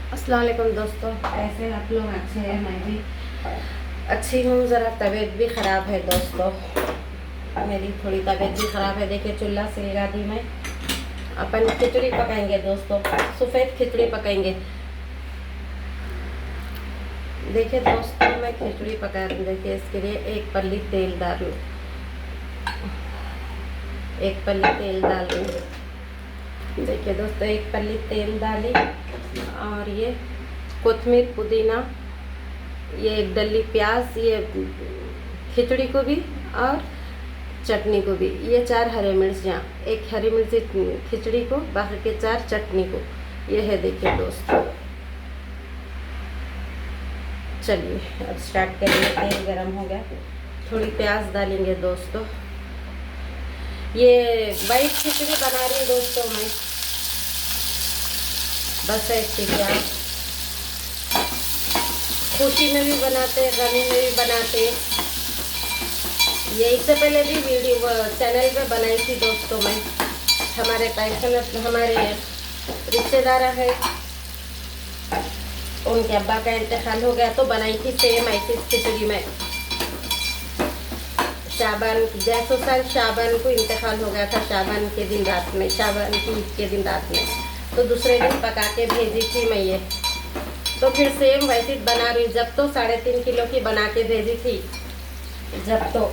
अस्सलाम वालेकुम दोस्तों, कैसे आप लोग? अच्छे हैं? मैं भी अच्छी हूँ। ज़रा तबीयत भी ख़राब है दोस्तों, मेरी थोड़ी तबीयत भी ख़राब है। देखिए चूल्हा सिलगा दी मैं। अपन खिचड़ी पकाएंगे दोस्तों, सफ़ेद खिचड़ी पकाएंगे। देखिए दोस्तों, मैं खिचड़ी पका रही हूँ। देखिए इसके लिए एक पल्ली तेल डाल लूँ, एक पल्ली तेल डाल लूँ। देखिए दोस्तों, एक पल्ली तेल डाली और ये कोतमीर, पुदीना, ये एक डली प्याज, ये खिचड़ी को भी और चटनी को भी, ये 4 हरे मिर्चियाँ, एक हरी मिर्ची खिचड़ी को, बाकी के 4 चटनी को। ये है देखिए दोस्तों। चलिए अब स्टार्ट करेंगे। तेल गरम हो गया, थोड़ी प्याज डालेंगे दोस्तों। ये वाइट खिचड़ी बना रही हूँ दोस्तों मैं, बस ऐसे प्याज खुशी में भी बनाते, गमी में भी बनाते। ये इससे पहले भी वीडियो चैनल पे बनाई थी दोस्तों मैं। हमारे पैसन, हमारे रिश्तेदार है, उनके अब्बा का इंतकाल हो गया तो बनाई थी सेम ऐसी खिचड़ी में। शाबान, जैसो साल शाबान को इंतकाल हो गया था, शाबान के दिन रात में, शाबान की ईद के दिन रात में, तो दूसरे दिन पका के भेजी थी मैं ये। तो फिर सेम वैसे बना रही। जब तो 3.5 किलो की बना के भेजी थी, जब तो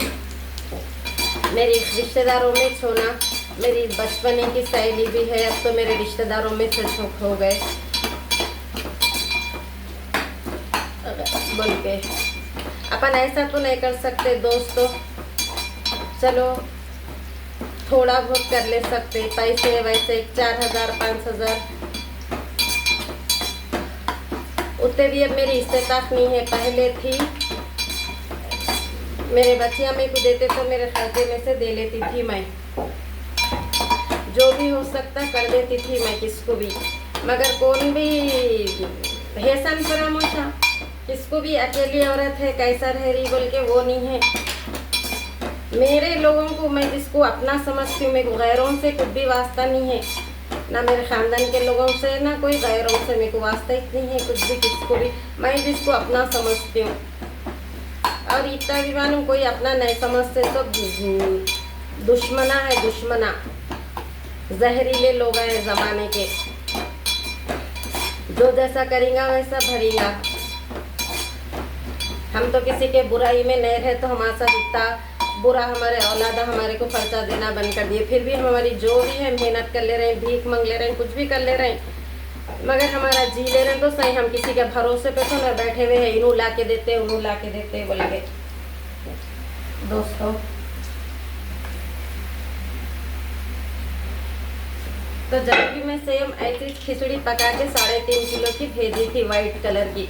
मेरे रिश्तेदारों में छोना, मेरी बचपने की सहेली भी है, अब तो मेरे रिश्तेदारों में से हो गए बोल के। अपन ऐसा तो नहीं कर सकते दोस्तों, चलो थोड़ा बहुत कर ले सकते। पैसे वैसे 4,000 5,000 उतने भी अब मेरी इस्तेताक नहीं है। पहले थी, मेरे बच्चियां मेरे को देते तो मेरे खर्चे में से दे लेती थी मैं, जो भी हो सकता कर देती थी मैं किसको भी। मगर कौन भी हेसन परामोशा, किसको भी अकेली औरत है कैसा रह रही बोल के वो नहीं है। मेरे लोगों को मैं जिसको अपना समझती हूँ, मेरे को गैरों से कुछ भी वास्ता नहीं है, ना मेरे ख़ानदान के लोगों से, ना कोई गैरों से मेरे को वास्ता इतनी है कुछ भी किसको भी। मैं जिसको अपना समझती हूँ, और इतना भी मालूम कोई अपना नहीं समझते तो दुश्मना है, दुश्मना जहरीले लोग हैं ज़माने के, जो जैसा करेगा वैसा भरेगा। हम तो किसी के बुराई में नहीं रहे तो हमारे साथ इतना बुरा हमारे औलादा हमारे को खर्चा देना बंद कर दिए। फिर भी हम हमारी जो भी है मेहनत कर ले रहे हैं, भीख मांग ले रहे हैं, कुछ भी कर ले रहे हैं, मगर हमारा जी ले रहे हैं तो सही। हम किसी के भरोसे पे तो न बैठे हुए हैं, इन्हों ला के देते, उन्हों ला के देते बोल के दोस्तों। तो जब भी मैं सेम ऐसी खिचड़ी पका के 3.5 किलो की भेजी थी वाइट कलर की।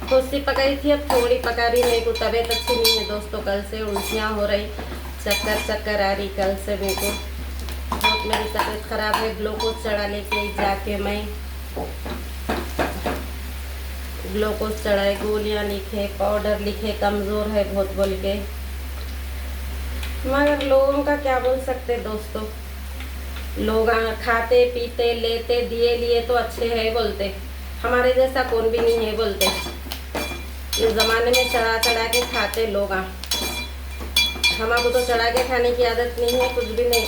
खुद सी पकाई थी, अब थोड़ी पका रही। मेरे को तबीयत अच्छी नहीं है दोस्तों, कल से उल्टियाँ हो रही, चक्कर आ रही। कल से मेरे को बहुत मेरी तबीयत ख़राब है। ग्लूकोज चढ़ा लेके जाके मैं, ग्लूकोज चढ़ाए, गोलियाँ लिखे, पाउडर लिखे, कमज़ोर है बहुत बोल के। मगर लोगों का क्या बोल सकते दोस्तों, लोग खाते पीते लेते दिए लिए तो अच्छे है बोलते, हमारे जैसा कौन भी नहीं है बोलते। इस ज़माने में चढ़ा चढ़ा के खाते लोग। हमारे तो चढ़ा के खाने की आदत नहीं है, कुछ भी नहीं।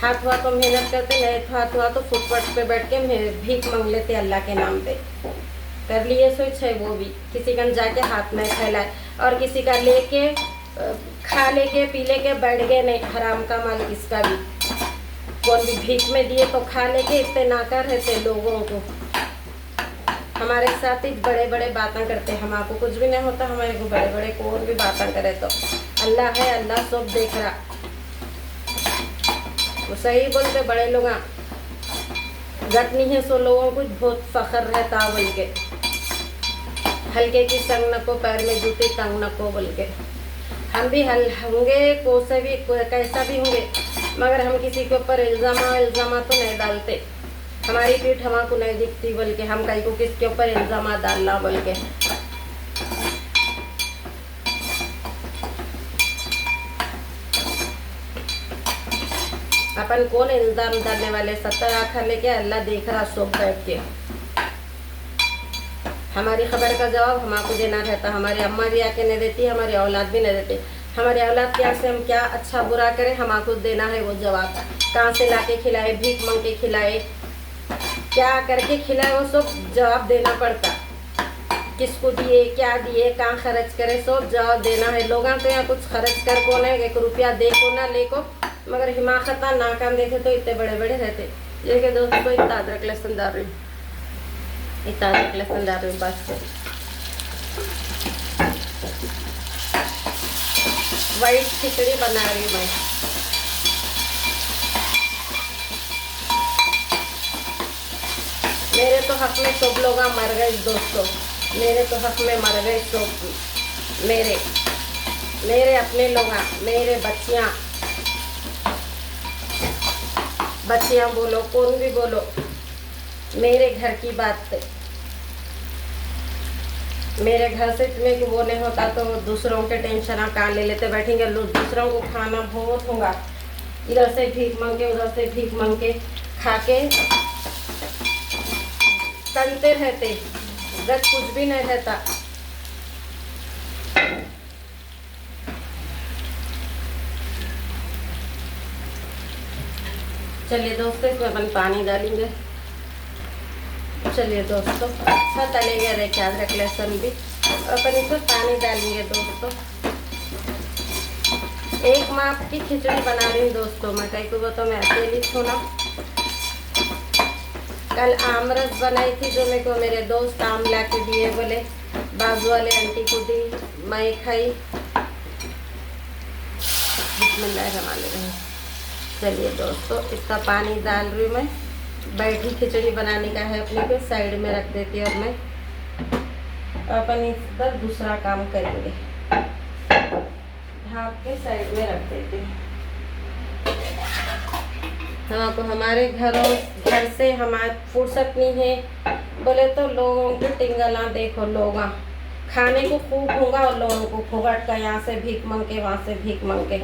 हाथ हुआ तो मेहनत करते, नहीं हाथ हुआ तो फुटपाथ पे बैठ के भीख मांग लेते अल्लाह के नाम पे। कर लिए सोच है वो भी, किसी का जाके हाथ में फैलाए और किसी का लेके खा लेके पी लेके बैठ गए। नहीं, हराम का माल किसका भी, कौन भी भीख में दिए तो खा लेके। इतने नाकर रहते लोगों को, हमारे साथ ही बड़े बड़े बातें करते। हमारे कुछ भी नहीं होता, हमारे को बड़े बड़े कौन भी बातें करे तो अल्लाह है, अल्लाह सब देख रहा। वो सही बोलते बड़े लोग, गट नहीं है सो लोगों को बहुत फख्र रहता बोल के। हल्के की संग न को पैर में जूती तंग न को बोल के। हम भी हल होंगे, कोसे भी कैसा भी होंगे, मगर हम किसी के ऊपर इल्ज़ामा तो नहीं डालते। हमारी पीठ हमारे नहीं दिखती बोल के हम कहीं को किसके ऊपर इल्ज़ाम डालना बोल के। अपन कौन इल्ज़ाम डालने वाले, 70 आँखें लेके अल्लाह देख रहा सब बैठ के। हमारी खबर का जवाब हमको देना रहता। हमारी अम्मा भी आके नहीं देती, हमारी औलाद भी नहीं देती। हमारी औलाद क्या से हम क्या अच्छा बुरा करें, हमको देना है वो जवाब। कहाँ से लाके खिलाए, भीख मांग के खिलाए, क्या करके खिलाए, वो सब जवाब देना पड़ता। किसको दिए, क्या दिए, कहाँ खर्च करे, सब जवाब देना है। लोगों तो यहाँ कुछ खर्च कर को नहीं, 1 रुपया दे को ना ले को, मगर हिमाकत नाकाम देखे तो इतने बड़े बड़े रहते। जैसे दोस्तों इतना अदरक लहसुन डाल रही हूँ, इतना अदरक लहसुन डाल रही हूँ बस से। वाइट खिचड़ी बना रही हूँ मैं। मेरे तो हक में सब लोग मर गए दोस्तों, मेरे तो हक में मर गए सब। मेरे अपने लोग, मेरे बच्चियाँ बोलो, कौन भी बोलो, मेरे घर की बात। मेरे घर से तुम्हें कि वो नहीं होता तो दूसरों के टेंशन कहाँ ले लेते बैठेंगे लोग। दूसरों को खाना बहुत होगा, इधर से भीख मांग के, उधर से भीख मांग के खा के तनते रहते, बस कुछ भी नहीं रहता। चलिए दोस्तों इसमें अपन पानी डालेंगे। चलिए दोस्तों अच्छा तलेंगे, देखिए अदरक लहसुन भी, अपन इसमें पानी डालेंगे दोस्तों। एक माप की खिचड़ी बना रही हूँ दोस्तों मैं, कहीं को तो मैं अकेली थी ना। कल आमरस बनाई थी जो मेरे को मेरे दोस्त आम ला के दिए, बोले बाजू वाले आंटी को दी, मैं खाई। बिस्मिल्लाहिर्रहमानिर्रहीम। चलिए दोस्तों इसका पानी डाल रही हूँ मैं। बैठी खिचड़ी बनाने का है अपने को, साइड में रख देती हूँ अब मैं। अपन इस पर दूसरा काम करेंगे, ढाँप के साइड में रख देती हूँ। हमको हमारे घर से हमारी फुर्सत नहीं है बोले तो लोगों की टिंगला देखो, लोग खाने को खूब होगा और लोगों को फुगट का, यहाँ से भीख मांग के, वहाँ से भीख मांग के।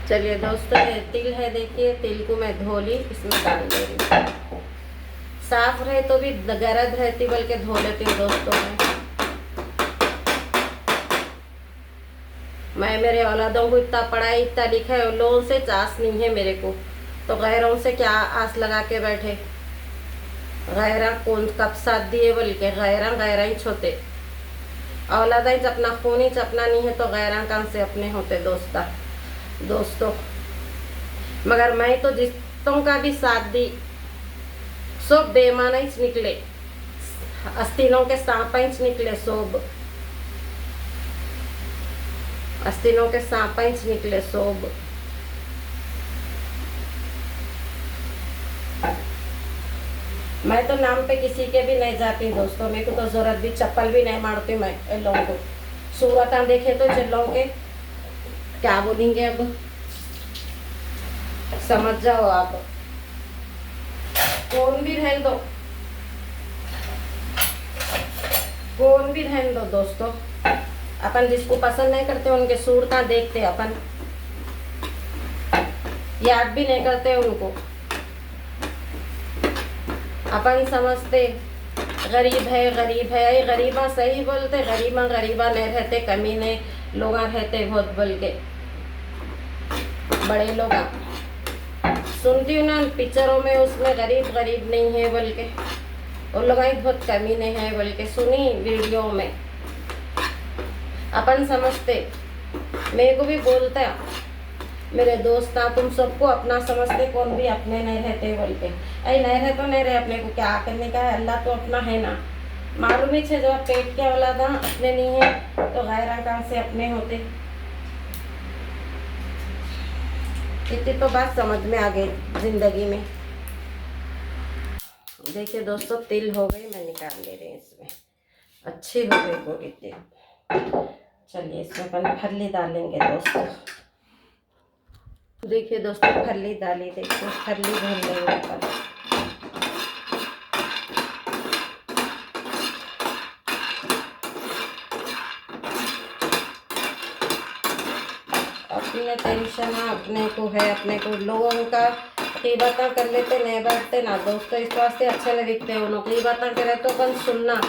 चलिए दोस्तों ये तिल है, देखिए तिल को मैं धो ली, इसमें डाल दे रही हूँ। साफ रहे तो भी गरज रहती, बल्कि धो लेती हूँ दोस्तों मैं मेरे औलादों को इतना पढ़ाई, इतना लिखा है, लोगों से चास नहीं है मेरे को, तो गैरों से क्या आस लगा के बैठे। गैरा कौन कब साथ दिए, बल्कि गैरा ही छोटे औलादा ही अपना खून ही अपना नहीं है, तो गैरा कहाँ से अपने होते दोस्तों। मगर मैं तो जिसों का भी साथ दी सब बेमाना ही निकले, आस्तीनों के सांपा ही निकले, सब आस्तीनों के सांपा ही निकले सब। मैं तो नाम पे किसी के भी नहीं जाती दोस्तों, मेरे को तो जरूरत भी चप्पल भी नहीं मारती मैं इन लोगों को। सूरत देखे तो चिल्लों के क्या बोलेंगे, अब समझ जाओ आप। कौन भी रहने दो, कौन भी रहने दो दोस्तों, अपन जिसको पसंद नहीं करते उनके सूरता देखते, अपन याद भी नहीं करते उनको। अपन समझते गरीब है, गरीबा सही बोलते, गरीबा नहीं रहते, कमीने लोग रहते बहुत बोल के। बड़े लोग सुनती हूँ ना पिक्चरों में, उसमें गरीब नहीं है बोल के, उन लोग बहुत कमीने हैं बोल के सुनी वीडियो में। अपन समझते, मेरे को भी बोलता मेरे दोस्त, तुम सबको अपना समझते, कौन भी अपने नहीं रहते बोल के। नहीं रहे तो नहीं रहे, अपने को क्या करने का है, अल्लाह तो अपना है ना। मालूम ही है जब पेट के औलाद अपने नहीं है तो गैरा कहाँ से अपने होते। इतनी तो बात समझ में आ गई जिंदगी में। देखिए दोस्तों तिल हो गई, मैं निकाल ले रही हूँ, इसमें अच्छी हो गई पूरी तिल। चलिए इसमें अपन फली डालेंगे दोस्तों। देखिए दोस्तों फली डाली, देखिए फली भून लेंगे अपन। अपने टेंशन अपने को है, अपने को लोगों का ग़ीबत कर लेते नहीं बैठते ना दोस्तों, इस वास्ते अच्छे नहीं दिखते। उन्होंने ग़ीबत करे तो अपन सुनना,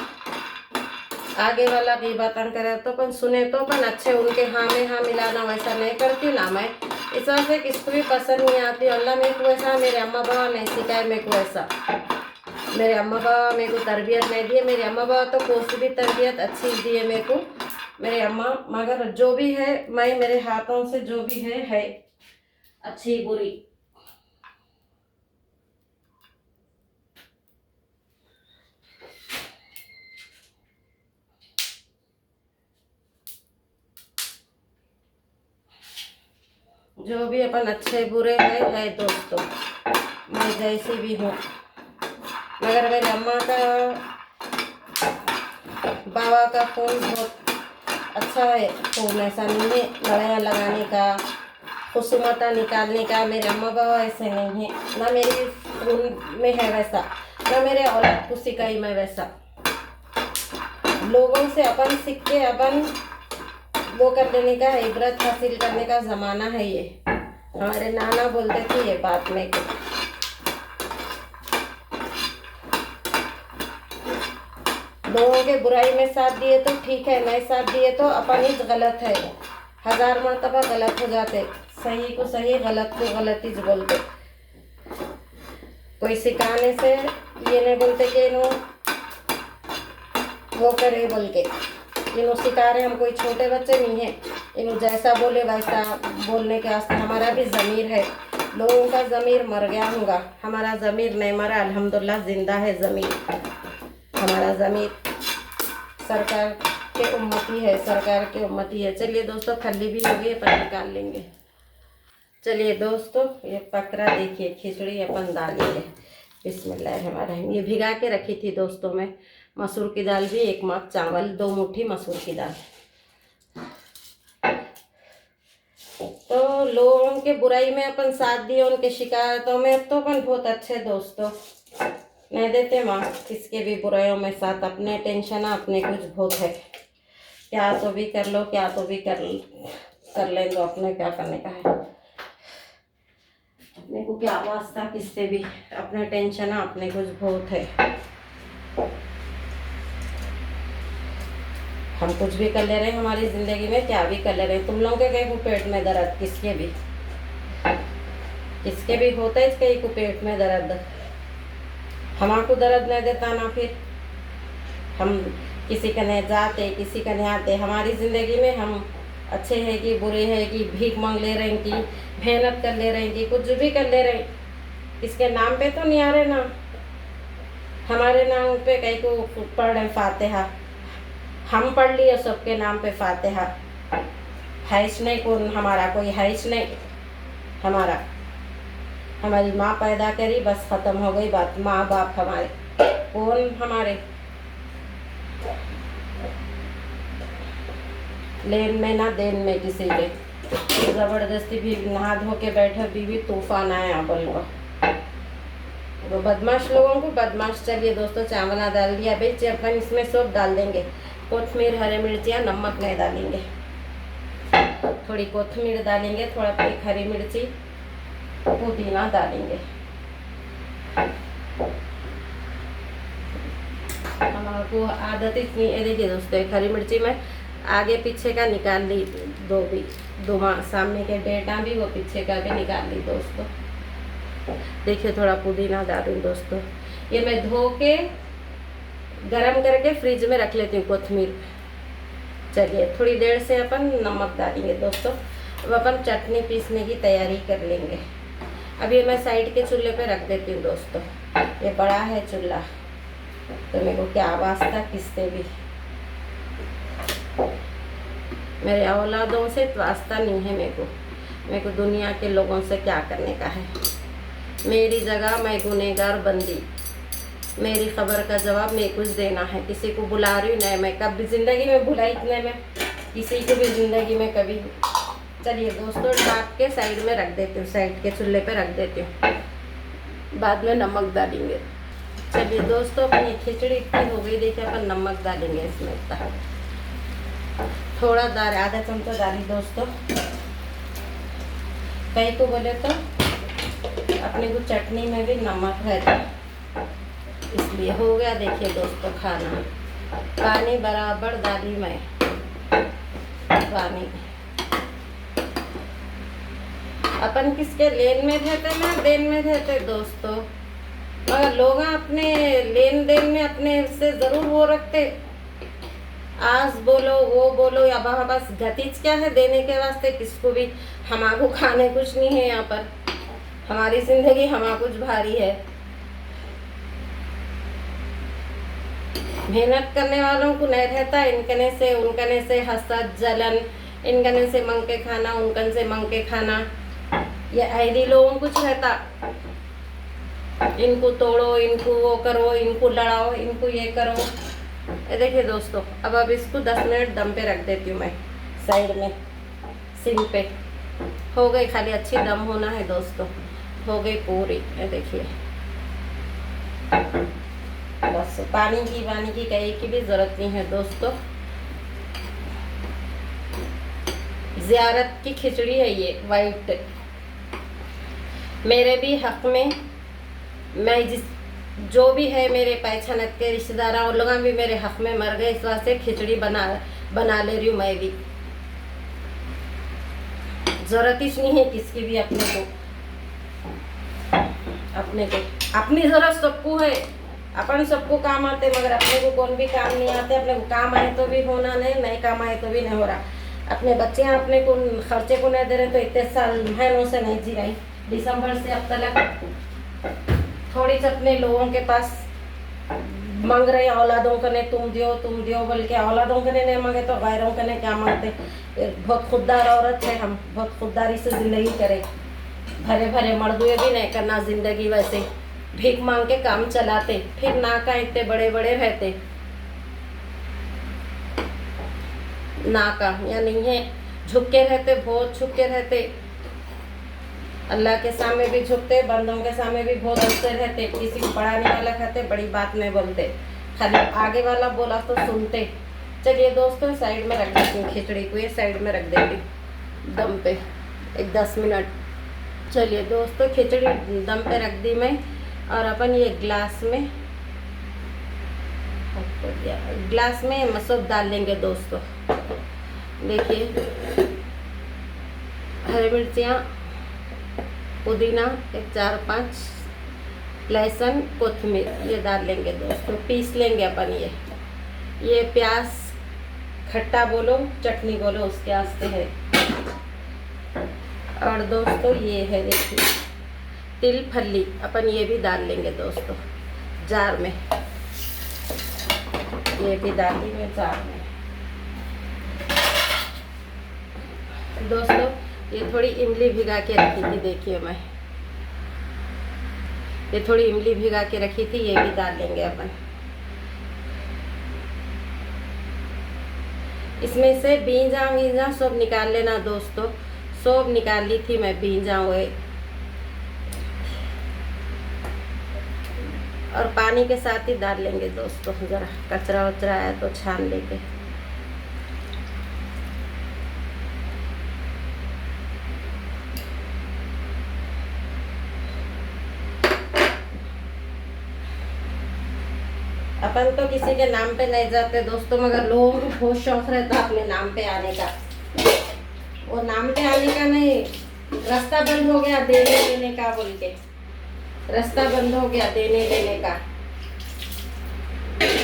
आगे वाला ग़ीबत करे तो अपन सुने तो अपन अच्छे उनके हाँ में हाँ मिलाना, वैसा नहीं करती ना मैं। इस वजह किसको भी पसंद नहीं आती। अल्लाह मेरे को ऐसा, मेरे अम्मा बाबा नहीं सिखाए मेरे को ऐसा। मेरे अम्मा बाबा मेरे को तरबियत नहीं दिए। मेरे अम्मा बाबा तो कोई सी भी तरबियत अच्छी दिए मेरे को मेरे अम्मा, मगर जो भी है मैं मेरे हाथों से जो भी है अच्छी बुरी। जो भी अपन अच्छे बुरे है दोस्तों, मैं जैसी भी हूँ। मगर मेरे अम्मा का बाबा का खून बहुत अच्छा है, खून ऐसा नहीं है लड़ाइयाँ लगाने का, खुसूमता निकालने का। मेरे अम्मा बाबा ऐसे नहीं है, ना मेरी खून में है वैसा, ना मेरे औलाद को सिखाई मैं वैसा। लोगों से अपन सीख के अपन वो कर लेने का, इबरत हासिल करने का ज़माना है ये। हमारे नाना बोलते थे ये बात में कि लोगों के बुराई में साथ दिए तो ठीक है, नहीं साथ दिए तो अपन ही गलत है। 1000 मरतबा गलत हो जाते, सही को सही गलत को गलत ही बोलते। कोई सिखाने से ये नहीं बोलते कि इन्हों वो करे बोल के, इन्हों सिखा रहे। हम कोई छोटे बच्चे नहीं है, इन्हों जैसा बोले वैसा बोलने के वास्ते। हमारा भी ज़मीर है, लोगों का ज़मीर मर गया होगा, हमारा ज़मीर नहीं मरा, अल्हम्दुलिल्लाह ज़िंदा है ज़मीर। हमारा ज़मीर सरकार के उम्मती है, सरकार के उम्मती है। चलिए दोस्तों, खल्ली भी हो गई, अपन निकाल लेंगे। चलिए दोस्तों, ये पकड़ा देखिए, खिचड़ी अपन डालेंगे। बिस्मिल्लाहिर्रहमानिर्रहीम। ये भिगा के रखी थी दोस्तों मैं, मसूर की दाल भी 1 मग चावल, 2 मुट्ठी मसूर की दाल। तो लोगों के बुराई में अपन साथ दिए, उनके शिकायतों में अब तो अपन बहुत अच्छे दोस्तों नहीं देते माँ किसके भी बुराइयों में साथ। अपने टेंशन अपने कुछ बहुत है, क्या तो भी कर लो, क्या तो भी कर लें, तो अपने क्या करने का है। अपने को क्या वास्ता किससे भी, अपने टेंशन अपने कुछ बहुत है। हम कुछ भी कर ले रहे हैं हमारी ज़िंदगी में, क्या भी कर ले रहे हैं। तुम लोगों के कहीं को पेट में दर्द, किसके भी होता है कहीं को पेट में दर्द, हमारे दर्द नहीं देता ना। फिर हम किसी का नहीं जाते, किसी का नहीं आते। हमारी ज़िंदगी में हम अच्छे हैं कि बुरे हैं, कि भीख मांग ले रहे हैं, कि मेहनत कर ले रहे हैं, कि कुछ भी कर ले रहे हैं, किसके नाम पे तो नहीं आ रहे ना। हमारे नाम पे कहीं को पढ़ रहे फातिहा, हम पढ़ लिए सबके नाम पे फातिहा। हैश नहीं कौन हमारा, कोई हैश नहीं हमारा। हमारी माँ पैदा करी, बस ख़त्म हो गई बात। माँ बाप हमारे कौन, हमारे लेन में ना देन में किसी के। ज़बरदस्ती भी नहा धो के बैठे, बीवी तूफान आया बोल को। तो बदमाश लोगों को बदमाश। चलिए दोस्तों, चावल डाल दिया भाई, अपन इसमें सब डाल देंगे। कोथमीर, हरी मिर्चियाँ, नमक नहीं डालेंगे, थोड़ी कोथमीर डालेंगे, थोड़ा हरी मिर्ची, पुदीना डालेंगे। हमारे को आदत इतनी है। देखिए दोस्तों, एक हरी मिर्ची में आगे पीछे का निकाल ली, दो सामने के डेटा भी, वो पीछे का भी निकाल ली दोस्तों। देखिए थोड़ा पुदीना डालूँ दोस्तों। ये मैं धो के गरम करके फ्रिज में रख लेती हूँ कोथमीर। चलिए थोड़ी देर से अपन नमक डालेंगे दोस्तों। अब अपन चटनी पीसने की तैयारी कर लेंगे। अभी मैं साइड के चूल्हे पे रख देती हूँ दोस्तों। ये बड़ा है चूल्हा, तो मेरे को क्या वास्ता किससे भी, मेरे औलादों से वास्ता नहीं है मेरे को दुनिया के लोगों से क्या करने का है। मेरी जगह मैं गुनहगार बंदी, मेरी खबर का जवाब मैं कुछ देना है। किसी को बुला रही हूँ नहीं, मैं कभी ज़िंदगी में बुलाई इतने में किसी को भी ज़िंदगी में कभी। चलिए दोस्तों, ढाक के साइड में रख देती हूँ, साइड के चूल्हे पे रख देती हूँ, बाद में नमक डालेंगे। चलिए दोस्तों, अपनी खिचड़ी इतनी हो गई, देखिए अपन नमक डालेंगे इसमें इतना थोड़ा दाल, आधा चमचा डाली दोस्तों। कई को बोले तो अपने को चटनी में भी नमक रहता, इसलिए हो गया। देखिए दोस्तों खाना, पानी बराबर डाली मैं, पानी अपन किसके लेन में रहते ना देन में रहते दोस्तों, मगर लोग अपने लेन देन में अपने से जरूर वो रखते, आज बोलो वो बोलो, या बस गतिज क्या है देने के वास्ते किसको भी। हमारे खाने कुछ नहीं है यहाँ पर, हमारी जिंदगी हमारा कुछ भारी है। मेहनत करने वालों को नहीं रहता इनकने से उनकने से हसद जलन, इनकने से मंग के खाना उनकन से मंग के खाना, ये ऐदी लोगों को कुछ रहता, इनको तोड़ो, इनको वो करो, इनको लड़ाओ, इनको ये करो। ये देखिए दोस्तों, अब इसको 10 मिनट दम पे रख देती हूँ मैं, साइड में सिम पे। हो गई, खाली अच्छी दम होना है दोस्तों, हो गई पूरी। ये देखिए बस, पानी की कहीं की भी जरूरत नहीं है दोस्तों। ज़ियारत की खिचड़ी है ये वाइट, मेरे भी हक में, मैं जो भी है मेरे पहचानत के रिश्तेदार और लोग भी मेरे हक में मर गए, इस वास्ते खिचड़ी बना ले रही हूँ मैं भी। जरूरत ही नहीं है किसकी भी, अपने को अपनी जरूरत सबको है, अपन सबको काम आते, मगर अपने को कौन भी काम नहीं आते। अपने को काम आए तो भी होना नहीं काम आए तो भी नहीं हो रहा। अपने बच्चे अपने को खर्चे को नहीं दे रहे, तो इतने साल महीनों से नहीं जी रही, दिसंबर से अब तक थोड़ी से अपने लोगों के पास मांग रहे हैं, औलादों के ने तुम दियो बोल के। औलादों के ने नहीं मांगे तो गैरों के ने क्या मांगते। बहुत खुददार औरत है हम, बहुत खुददारी से ज़िंदगी करें, भरे भरे मर्दुए भी नहीं करना ज़िंदगी, वैसे भीख मांग के काम चलाते, फिर ना का इतने बड़े बड़े रहते, ना का या नहीं है, झुक के रहते, बहुत झुक के रहते, अल्लाह के सामने भी झुकते, बंदों के सामने भी बहुत अच्छे रहते, किसी को पढ़ाने वाला कहते, बड़ी बात नहीं बोलते, खाली आगे वाला बोला तो सुनते। चलिए दोस्तों साइड में रख देती हूँ खिचड़ी को, ये साइड में रख देती दम पे एक 10 मिनट। चलिए दोस्तों खिचड़ी दम पे रख दी मैं, और अपन ये ग्लास में मसूब डाल लेंगे दोस्तों। देखिए हरी मिर्चियाँ, पुदीना, एक 4-5 लहसुन, कोथिमीर, ये डाल लेंगे दोस्तों, पीस लेंगे अपन। ये प्याज खट्टा बोलो चटनी बोलो उसके वास्ते है। और दोस्तों ये है देखिए तिल फली, अपन ये भी डाल लेंगे दोस्तों जार में, ये भी डाल दी मैं जार में दोस्तों। ये थोड़ी इमली भिगा के रखी थी, देखिए मैं ये थोड़ी इमली भिगा के रखी थी, ये भी डाल लेंगे अपन। इसमें से बीजा सब निकाल लेना दोस्तों, सब निकाल ली थी मैं बीजा हुए, और पानी के साथ ही डाल लेंगे दोस्तों, जरा कचरा वचरा आया तो छान लेके। अपन तो किसी के नाम पे नहीं जाते दोस्तों, मगर लोगों को बहुत शौक रहता अपने नाम पे आने का। वो नाम पे आने का नहीं, रास्ता बंद हो गया देने लेने का बोल के, रास्ता बंद हो गया देने लेने का।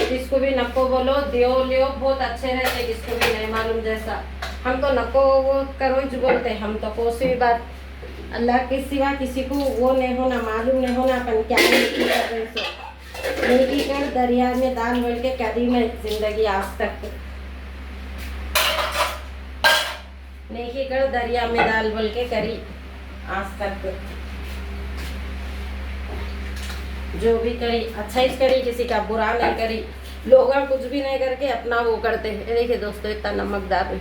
किसको भी नको बोलो, दियो लियो, बहुत अच्छे रहते, किसको भी नहीं मालूम जैसा। हम तो नको वो करो जो बोलते, हम तो कोई भी बात अल्लाह के सिवा किसी को वो नहीं होना, मालूम नहीं होना अपन क्या नेकी कर दरिया में दाल बोल के करी मैं जिंदगी आज तक, नेकी कर दरिया में दाल बोल के करी आज तक, जो भी करी अच्छा ही करी, किसी का बुरा नहीं करी। लोग कुछ भी नहीं करके अपना वो करते हैं। देखिए दोस्तों इतना नमक डाल रहे,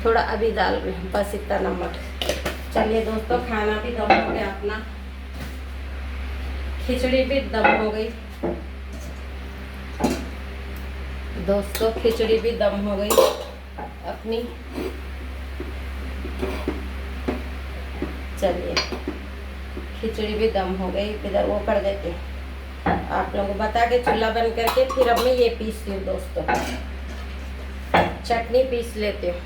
थोड़ा अभी डाल रहे, बस इतना नमक। चलिए दोस्तों खाना भी दम हो गया अपना, खिचड़ी भी दम हो गई दोस्तों, खिचड़ी भी दम हो गई अपनी। चलिए खिचड़ी भी दम हो गई, इधर वो कर देते हैं, आप लोगों को बता के चूल्हा बंद करके फिर अब मैं ये पीस लूँ दोस्तों, चटनी पीस लेती हूँ।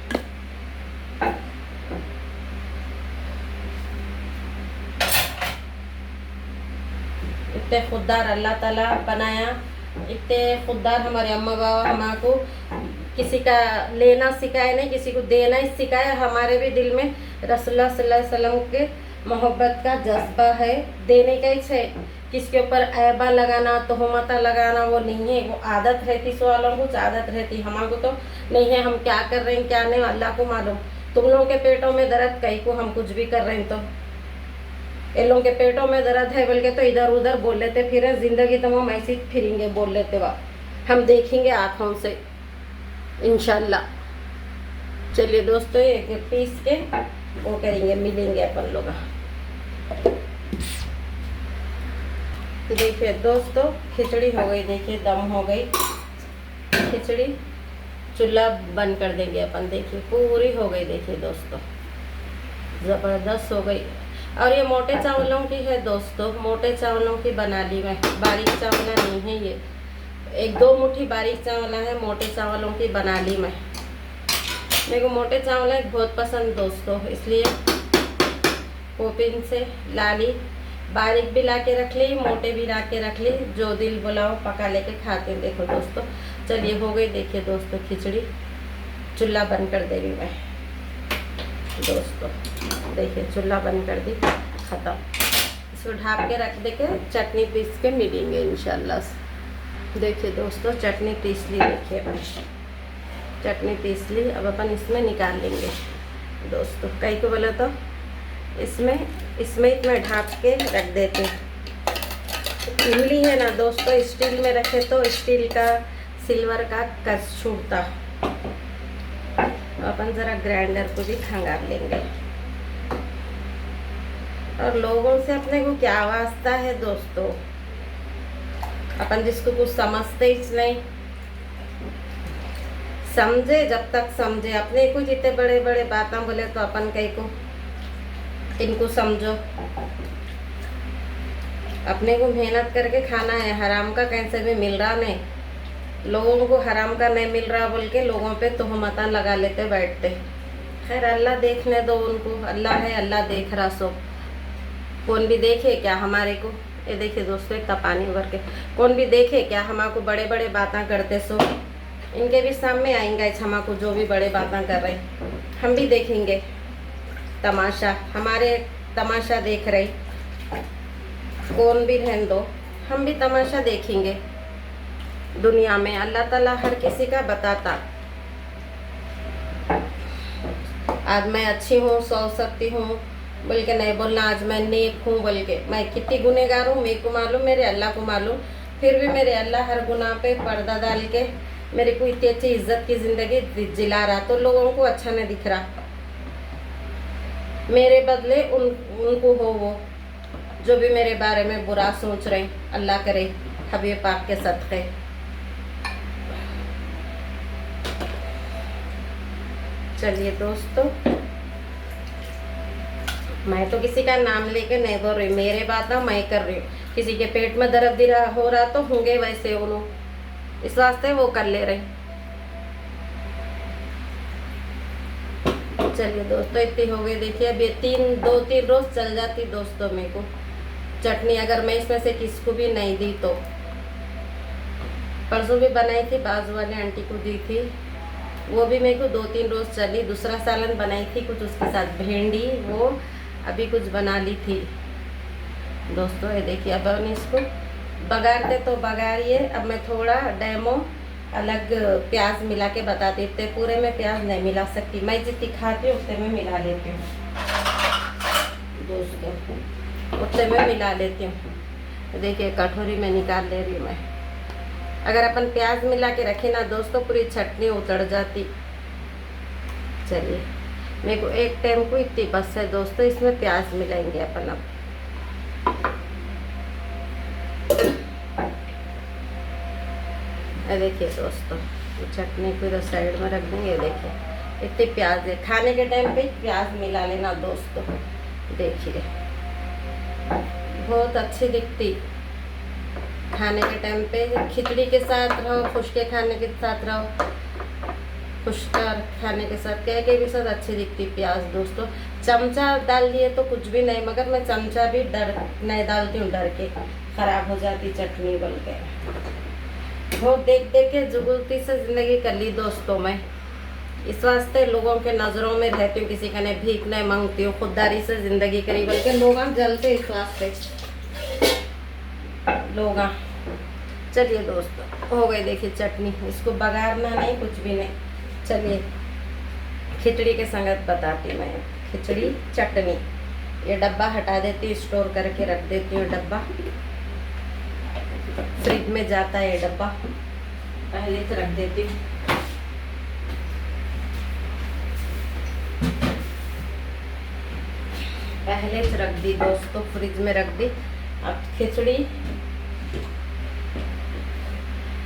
इतने खुददार अल्लाह ताला बनाया, इतने खुददार हमारे अम्मा बाबा हमारे किसी का लेना सिखाए नहीं, किसी को देना ही सिखाए। हमारे भी दिल में रसूलुल्लाह सल्लल्लाहु अलैहि वसल्लम के मोहब्बत का जज्बा है, देने का ही है। किसके ऊपर ऐबा लगाना, तोहमता लगाना वो नहीं है, वो आदत रहती सो वालों कुछ आदत रहती, हमारे को तो नहीं है। हम क्या कर रहे हैं क्या नहीं अल्लाह को मालूम। तुम लोगों के पेटों में दर्द कहीं को हम कुछ भी कर रहे हैं, तो इन लोगों के पेटों में दर्द है बोल के तो इधर उधर बोल लेते फिर जिंदगी तो हम ऐसे फिरेंगे बोल लेते वह हम देखेंगे आँखों से इंशाल्लाह। चलिए दोस्तों एक पीस के वो करेंगे, मिलेंगे अपन लोग। तो देखिए दोस्तों खिचड़ी हो गई, देखिए दम हो गई खिचड़ी, चूल्हा बंद कर देंगे अपन। देखिए पूरी हो गई, देखिए दोस्तों ज़बरदस्त हो गई। और ये मोटे चावलों की है दोस्तों, मोटे चावलों की बना ली मैं, बारीक चावल नहीं है ये, 1-2 मुट्ठी बारीक चावल है, मोटे चावलों की बना ली मैं। मेरे को मोटे चावल बहुत पसंद दोस्तों, इसलिए पोपिन से ला ली, बारीक भी ला के रख ली, मोटे भी ला के रख ली, जो दिल बुलाओ पका लेके खाते हैं। देखो दोस्तों चलिए हो गई, देखिए दोस्तों खिचड़ी, चूल्हा बंद कर दे रही मैं दोस्तों। देखिए चूल्हा बंद कर दी, ख़त्म। इसको ढाप के रख दे के चटनी पीस के मिलेंगे इंशाल्लाह। देखिए दोस्तों चटनी पीस ली, देखिए चटनी पीस ली, अब अपन इसमें निकाल लेंगे दोस्तों। कई को बोला तो इसमें इतना ढाप के रख देते हैं। इमली है ना दोस्तों, स्टील में रखे तो स्टील का सिल्वर का कस छूटता। अपन ज़रा ग्राइंडर को भी खंगाल लेंगे। और लोगों से अपने को क्या वास्ता है दोस्तों, अपन जिसको कुछ समझते ही नहीं, समझे जब तक समझे। अपने को जितने बड़े बड़े बातें बोले तो अपन कहीं को इनको समझो। अपने को मेहनत करके खाना है, हराम का कहीं से भी मिल रहा नहीं। लोगों को हराम का नहीं मिल रहा बोल के लोगों पे तोहमत लगा लेते बैठते। खैर अल्लाह देखने दो उनको, अल्लाह है, अल्लाह देख रहा सो। कौन भी देखे क्या हमारे को, ये देखिए दोस्तों एक पानी भर के, कौन भी देखे क्या हमारे को बड़े बड़े बातें करते सो। इनके भी सामने आएंगे हमारे को जो भी बड़े बातें कर रहे, हम भी देखेंगे तमाशा, हमारे तमाशा देख रहे कौन भी रहने दो, हम भी तमाशा देखेंगे दुनिया में। अल्लाह ताला हर किसी का बताता, आज मैं अच्छी हूँ, सो सकती हूँ बोल के नहीं बोलना, आज मैं नेक हूँ बोल के। मैं कितनी गुनहगार हूँ मेरे को मालूम, मेरे अल्लाह को मालूम। फिर भी मेरे अल्लाह हर गुनाह पे पर्दा डाल के मेरे को इतनी अच्छी इज्जत की ज़िंदगी जिला रहा, तो लोगों को अच्छा नहीं दिख रहा। मेरे बदले उनको हो वो जो भी मेरे बारे में बुरा सोच रहे, अल्लाह करे हबीब पाक के सदक़े। चलिए दोस्तों मैं तो किसी का नाम लेके नहीं बोल रही, मेरे बात ना मैं कर रही हूँ। किसी के पेट में दर्द हो रहा तो होंगे वैसे उन्होंने, इस वास्ते वो कर ले रहे। चलिए दोस्तों इतनी हो गई, देखिए अब ये 2-3 रोज चल जाती दोस्तों मेरे को चटनी, अगर मैं इसमें से किसको भी नहीं दी तो। परसों भी बनाई थी, बाजू वाले आंटी को दी थी, वो भी मेरे को 2-3 रोज चली। दूसरा सालन बनाई थी कुछ उसके साथ भिंडी, वो अभी कुछ बना ली थी दोस्तों। ये देखिए अब हम इसको बघारते तो बघारिए। अब मैं थोड़ा डेमो अलग प्याज मिला के बता देते, पूरे में प्याज नहीं मिला सकती मैं, जितनी खाती हूँ उतने में मिला लेती हूँ दोस्तों, उतने में मिला लेती हूँ। देखिए कटोरी में निकाल ले रही हूँ मैं। अगर अपन प्याज मिला के रखे ना दोस्तों पूरी चटनी उतर जाती। चलिए मेरे को एक टाइम को इतनी बस है दोस्तों, इसमें प्याज मिलाएंगे अपन। अब देखिए दोस्तों चटनी को इधर साइड में रख देंगे। देखिए इतनी प्याज है, खाने के टाइम पे प्याज मिला लेना दोस्तों, देखिए बहुत अच्छी दिखती। खाने के टाइम पे खिचड़ी के साथ रहो, खुश्के खाने के साथ रहो, खुश्का खाने के साथ क्या के भी साथ अच्छी दिखती प्याज दोस्तों। चमचा डाल दिए तो कुछ भी नहीं, मगर मैं चमचा भी डर नहीं डालती हूँ, डर के ख़राब हो जाती चटनी बोल के। बहुत देख देख के जुगुलती से ज़िंदगी कर ली दोस्तों मैं। इस वास्ते लोगों के नज़रों में रहती हूँ, किसी का नहीं भीख नहीं मांगती हूँ, खुददारी से ज़िंदगी करी बोल के लोग जलते इस वास्ते लोग। चलिए दोस्तों हो गई देखिए चटनी, इसको बघारना नहीं कुछ भी नहीं। चलिए खिचड़ी के संगत बताती मैं, खिचड़ी चटनी। ये डब्बा हटा देती हूँ, स्टोर करके रख देती हूँ डब्बा, फ्रिज में जाता है ये डब्बा, पहले से रख देती हूँ। पहले से रख दी दोस्तों, फ्रिज में रख दी। अब खिचड़ी,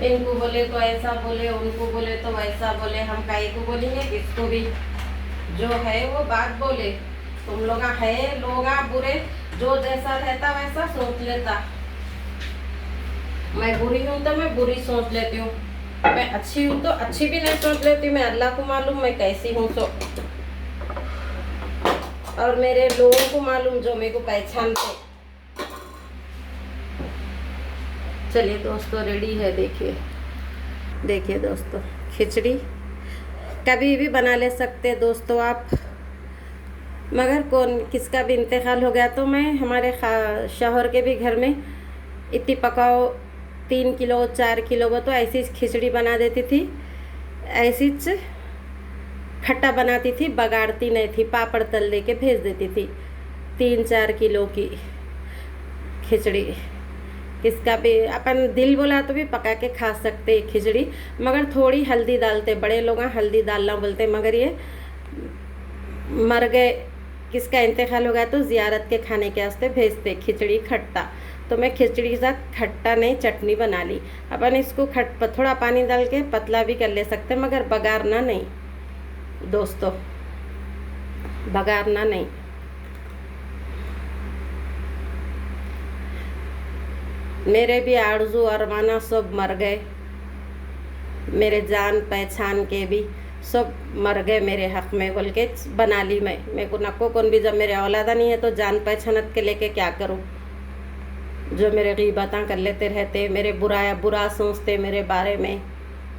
इनको बोले तो ऐसा बोले, उनको बोले तो वैसा बोले, हम काहे को बोलेंगे, किसको भी जो है वो बात बोले। तुम लोग है लोग बुरे, जो जैसा रहता वैसा सोच लेता। मैं बुरी हूँ तो मैं बुरी सोच लेती हूँ, मैं अच्छी हूँ तो अच्छी भी नहीं सोच लेती। मैं अल्लाह को मालूम मैं कैसी हूँ तो, और मेरे लोगों को मालूम जो मेरे को पहचानते। चलिए दोस्तों रेडी है, देखिए देखिए दोस्तों खिचड़ी कभी भी बना ले सकते दोस्तों आप, मगर कौन किसका भी इंतकाल हो गया तो मैं हमारे शौहर के भी घर में इतनी पकाओ 3 किलो 4 किलो वो तो ऐसी खिचड़ी बना देती थी, ऐसी खट्टा बनाती थी, बगाड़ती नहीं थी, पापड़ तल दे के भेज देती थी। 3-4 किलो की खिचड़ी किसका भी अपन दिल बोला तो भी पका के खा सकते खिचड़ी, मगर थोड़ी हल्दी डालते। बड़े लोग हल्दी डालना बोलते, मगर ये मर गए, किसका इंतकाल हो गया तो ज़ियारत के खाने के वास्ते भेजते खिचड़ी खट्टा। तो मैं खिचड़ी के साथ खट्टा नहीं चटनी बना ली। अपन इसको थोड़ा पानी डाल के पतला भी कर ले सकते, मगर बघारना नहीं दोस्तों, बघारना नहीं। मेरे भी आरज़ू अरमाना सब मर गए, मेरे जान पहचान के भी सब मर गए मेरे हक़ में बोल के बना ली मैं। मेरे को नको कौन भी, जब मेरे औलादा नहीं है तो जान पहचानत के लेके क्या करूं। जो मेरे ग़ीबतां कर लेते रहते, मेरे बुरा सोचते मेरे बारे में,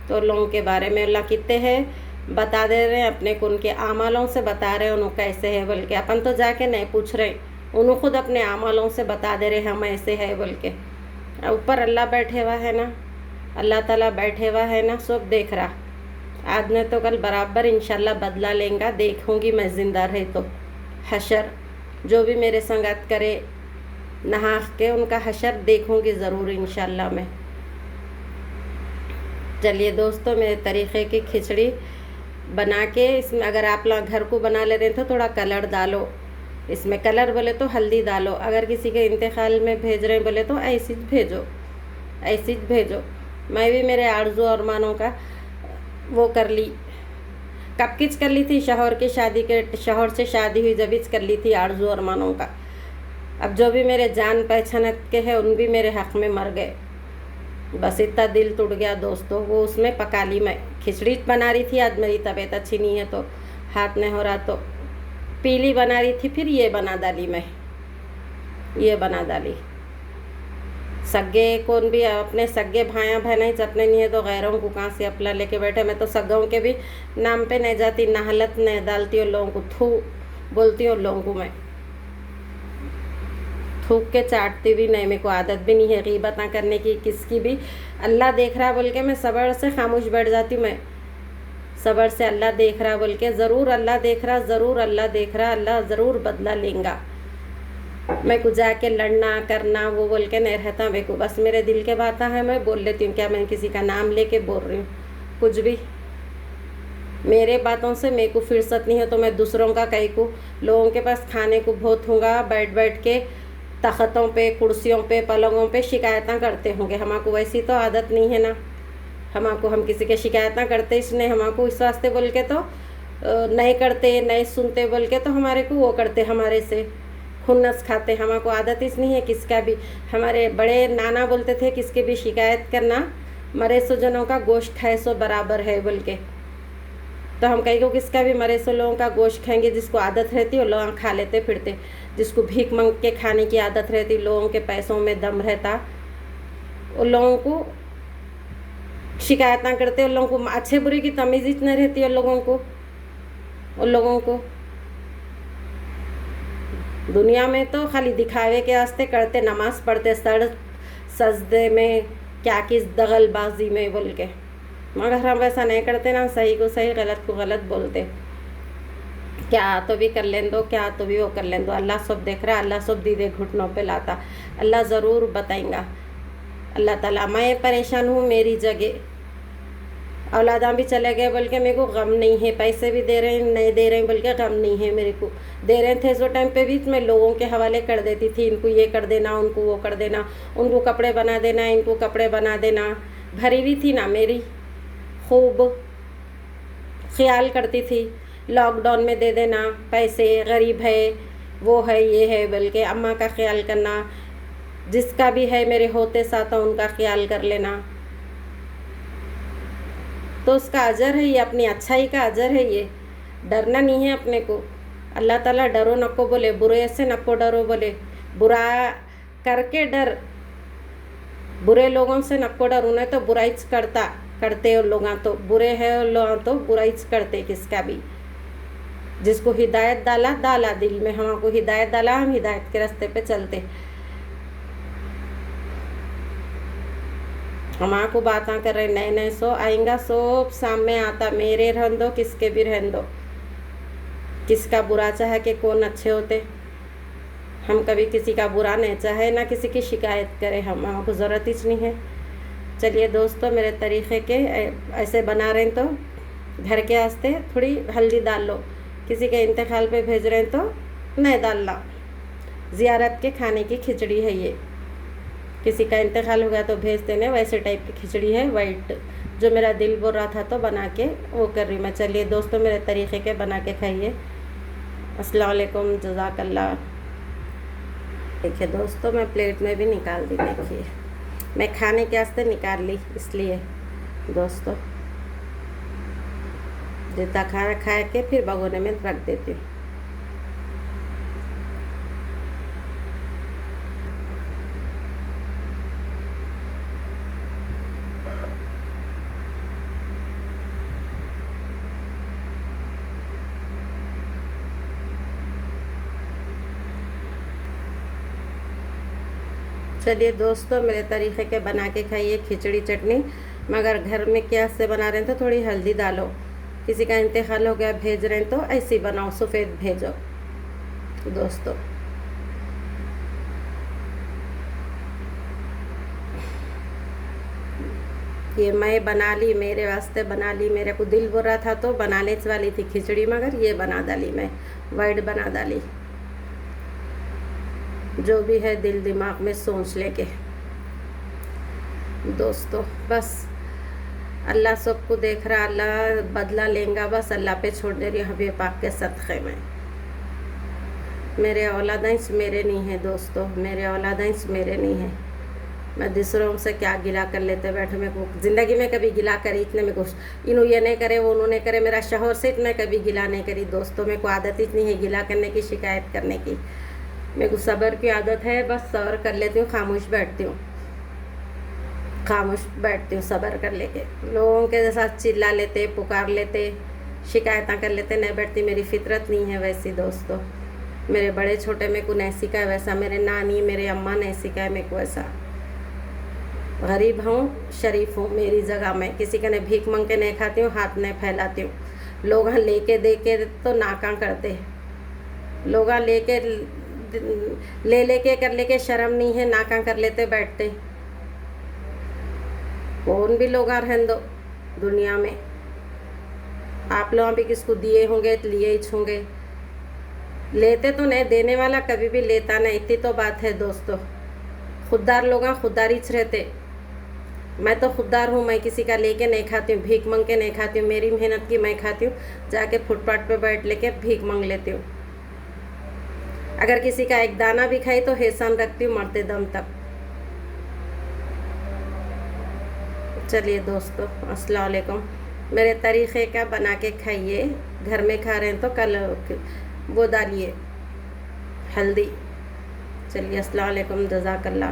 तो लोगों के बारे में अल्लाह कितने हैं बता दे रहे हैं, अपने को उनके आमालों से बता रहे हैं उन्होंने कैसे है बोल के। अपन तो जाके नहीं पूछ रहे, उन्होंने खुद अपने आमालों से बता दे रहे हम ऐसे है बोल के। ऊपर अल्लाह बैठे हुआ है ना, अल्लाह ताला बैठे हुआ है ना, सब देख रहा। आज नहीं तो कल बराबर इंशाल्लाह बदला लेंगा, देखूंगी मैं ज़िंदा रहे तो हशर। जो भी मेरे संगत करे नहा के उनका हशर देखूंगी ज़रूर इंशाल्लाह मैं। चलिए दोस्तों मेरे तरीक़े की खिचड़ी बना के, इसमें अगर आप लोग घर को बना ले रहे हैं तो थोड़ा कलर डालो, इसमें कलर बोले तो हल्दी डालो। अगर किसी के इंतकाल में भेज रहे हैं बोले तो ऐसी भेजो, ऐसी भेजो। मैं भी मेरे आरज़ू और मानों का वो कर ली, कब किच कर ली थी, शौहर की शादी के, शौहर से शादी हुई जब कर ली थी आरज़ू और मानों का। अब जो भी मेरे जान पहचान के हैं उन भी मेरे हक़ में मर गए, बस इतना दिल टूट गया दोस्तों। वो उसमें पका ली मैं, खिचड़ी बना रही थी, आज मेरी तबीयत अच्छी नहीं है तो हाथ नहीं हो रहा तो पीली बना रही थी, फिर ये बना डाली मैं, ये बना डाली। सगे कौन भी अपने सगे भाया बहना ही अपने नहीं है तो गैरों को कहाँ से अपना लेके बैठे। मैं तो सगों के भी नाम पे नहीं जाती, नहलत नहीं डालती हूँ, लोगों को थू बोलती हूँ, लोगों को मैं थूक के चाटती भी नहीं, मेरे को आदत भी नहीं है ग़ीबत करने की किसकी भी। अल्लाह देख रहा बोल के मैं सब्र से खामोश बैठ जाती हूँ, मैं सब्र से अल्लाह देख रहा बोल के, ज़रूर अल्लाह देख रहा, ज़रूर अल्लाह देख रहा, अल्लाह ज़रूर बदला लेगा। मैं को जाके लड़ना करना वो बोल के नहीं रहता मेरे को, बस मेरे दिल के बात है मैं बोल लेती हूँ। क्या मैं किसी का नाम लेके बोल रही हूँ कुछ भी, मेरे बातों से मेरे को फुर्सत नहीं है तो मैं दूसरों का कहीं को, लोगों के पास खाने को बहुत होगा, बैठ बैठ के तख्तों पे कुर्सियों पे पलंगों पे शिकायतें करते होंगे। हमारे को वैसी तो आदत नहीं है ना, हमारे हम किसी के शिकायतें करते इसने हमारे को इस वास्ते बोल के तो नहीं करते, नहीं सुनते बोल के तो हमारे को वो करते हमारे से। हुन्नस खाते, हमको आदत इस नहीं है किसका भी। हमारे बड़े नाना बोलते थे किसके भी शिकायत करना, मरे सो जनों का गोश्त खाए सो बराबर है बोल के। तो हम कहीं को किसका भी मरे सो लोगों का गोश्त खाएंगे, जिसको आदत रहती है लोग खा लेते फिरते, जिसको भीख मांग के खाने की आदत रहती, लोगों के पैसों में दम रहता, उन लोगों को शिकायत ना करते, उन लोगों को अच्छे बुरे की तमीज़ इतना रहती है उन लोगों को दुनिया में तो खाली दिखावे के वास्ते करते, नमाज पढ़ते सर सजदे में, क्या किस दगलबाजी में बोल के, मगर हम वैसा नहीं करते ना, सही को सही गलत को गलत बोलते। क्या तो भी कर लें दो, क्या तो भी वो कर लें दो, अल्लाह सब देख रहा, अल्लाह सब दीदे घुटनों पे लाता, अल्लाह ज़रूर बताएंगा। अल्लाह ताला, मैं परेशान हूँ, मेरी जगह औलादा भी चले गए बोल के मेरे को गम नहीं है, पैसे भी दे रहे हैं नहीं दे रहे हैं बोल के गम नहीं है मेरे को। दे रहे थे सो टाइम पे भी मैं लोगों के हवाले कर देती थी, इनको ये कर देना, उनको वो कर देना, उनको कपड़े बना देना, इनको कपड़े बना देना, भरी भी थी ना मेरी, खूब ख्याल करती थी। लॉकडाउन में दे देना पैसे, गरीब है वो है ये है बोल के, अम्मा का ख्याल करना, जिसका भी है मेरे होते साथ उनका ख्याल कर लेना, तो उसका अजर है ये, अपनी अच्छाई का अजर है ये। डरना नहीं है अपने को, अल्लाह ताला डरो नको बोले, बुरे से नको डरो बोले, बुरा करके डर, बुरे लोगों से नको डर, उन्हें तो बुराई करते उन लोग, तो बुरे है उन लोग तो बुराई करते किसका भी। जिसको हिदायत डाला दिल में, हमको हिदायत डाला, हम हिदायत के रास्ते पे चलते। हमारा को बातें कर रहे नए नए सो आएंगा, सब सामने आता, मेरे रहन दो किसके भी रहन दो, किसका बुरा चाहे कि कौन अच्छे होते। हम कभी किसी का बुरा नहीं चाहे, ना किसी की शिकायत करें, हमको ज़रूरत ही नहीं है। चलिए दोस्तों, मेरे तरीक़े के ऐसे बना रहे हैं तो घर के वास्ते थोड़ी हल्दी डाल लो, किसी के इंतकाल पे भेज रहे हैं तो नहीं डालना। ज़ियारत के खाने की खिचड़ी है ये, किसी का इंतकाल हो गया तो भेज देने, वैसे टाइप की खिचड़ी है वाइट, जो मेरा दिल बोल रहा था तो बना के वो कर रही मैं। चलिए दोस्तों, मेरे तरीक़े के बना के खाइए। अस्सलाम वालेकुम, जज़ाकल्लाह। देखिए दोस्तों, मैं प्लेट में भी निकाल दी, देखिए मैं खाने के वास्ते निकाल ली, इसलिए दोस्तों जितना खाना खा के फिर भगोने में रख देती हूँ। चलिए दोस्तों, मेरे तरीक़े के बना के खाइए खिचड़ी चटनी, मगर घर में क्या से बना रहे हैं तो थोड़ी हल्दी डालो, किसी का इंतकाल हो गया भेज रहे हैं तो ऐसी बनाओ, सफ़ेद भेजो दोस्तों। ये मैं बना ली, मेरे वास्ते बना ली, मेरे को दिल बोल रहा था तो बनाने वाली थी खिचड़ी, मगर ये बना डाली मैं, वाइट बना डाली। जो भी है दिल दिमाग में सोच लेके दोस्तों, बस अल्लाह सबको देख रहा, अल्लाह बदला लेगा, बस अल्लाह पे छोड़ दे रही हबीब पाक के सदक़े में। मेरे औलादाइंस मेरे नहीं है दोस्तों, मेरे औलादाइंस मेरे नहीं है। मैं दूसरों से क्या गिला कर लेते बैठे, मेरे को ज़िंदगी में कभी गिला करी इतने में कुछ, इन्हों ये नहीं करे वो उन्होंने करे, मेरा शौहर से इतना कभी गिला नहीं करी दोस्तों। मेरे को आदत इतनी है गिला करने की, शिकायत करने की, मेरे को सब्र की आदत है, बस सब्र कर लेती हूँ, खामोश बैठती हूँ, सब्र कर लेके। लोगों के जैसा चिल्ला लेते, पुकार लेते, शिकायत कर लेते नहीं बैठती, मेरी फितरत नहीं है वैसी दोस्तों। मेरे बड़े छोटे मेरे को नहीं सिखाया वैसा, मेरे नानी मेरे अम्मा नहीं सिखाया मेरे को वैसा। गरीब हूँ, शरीफ हूँ, मेरी जगह में किसी का नहीं भीख मांग के नहीं खाती हूँ, हाथ नहीं फैलाती हूँ। लोग लेके दे के तो नाका करते, लोग लेके लेके कर लेके शर्म नहीं है, नाका कर लेते बैठते। कौन भी लोग रहने दो दुनिया में, आप लोग भी किसको दिए होंगे तो लिए ही होंगे, लेते तो नहीं, देने वाला कभी भी लेता नहीं, इतनी तो बात है दोस्तों। खुददार लोग खुददारी रहते, मैं तो खुददार हूँ, मैं किसी का लेके नहीं खाती हूँ, भीख मांग के नहीं खाती हूँ, मेरी मेहनत की मैं खाती हूँ, जाके फुटपाथ पे बैठ लेके भीख मांग लेती हूँ। अगर किसी का एक दाना भी खाई तो एहसान रखती हूँ मरते दम तक। चलिए दोस्तों, अस्सलाम वालेकुम। मेरे तरीक़े का बना के खाइए। घर में खा रहे हैं तो कल वो डालिए हल्दी। चलिए, अस्सलाम वालेकुम, जज़ाकल्लाह।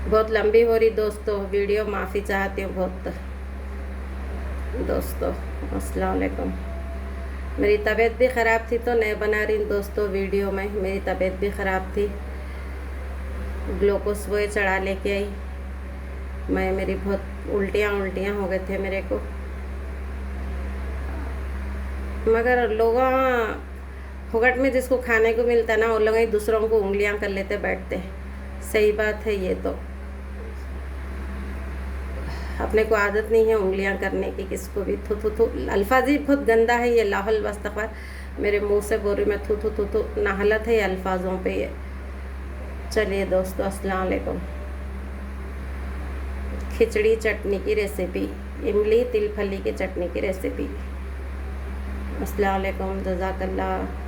बहुत लंबी हो रही दोस्तों वीडियो, माफ़ी चाहती हूँ बहुत दोस्तों। अस्सलाम वालेकुम। मेरी तबीयत भी ख़राब थी तो नहीं बना रही दोस्तों वीडियो में। मेरी तबीयत भी ख़राब थी, ग्लूकोज वो चढ़ा लेके आई मैं। मेरी बहुत उल्टियाँ हो गए थे मेरे को। मगर लोगों फुकट में जिसको खाने को मिलता है ना, वो लोग ही दूसरों को उंगलियां कर लेते बैठते। सही बात है ये तो। अपने को आदत नहीं है उंगलियां करने की किसको भी। थू थू थू अल्फाज ही बहुत गंदा है ये, लाहौल वस्तगफर। मेरे मुंह से बोल रही मैं, थू थू थू थू नाहलत है ये अल्फाजों पे ये। चलिए दोस्तों, अस्सलाम वालेकुम। खिचड़ी चटनी की रेसिपी, इमली तिल फली की चटनी की रेसिपी। अस्सलाम वालेकुम, जज़ाकल्लाह।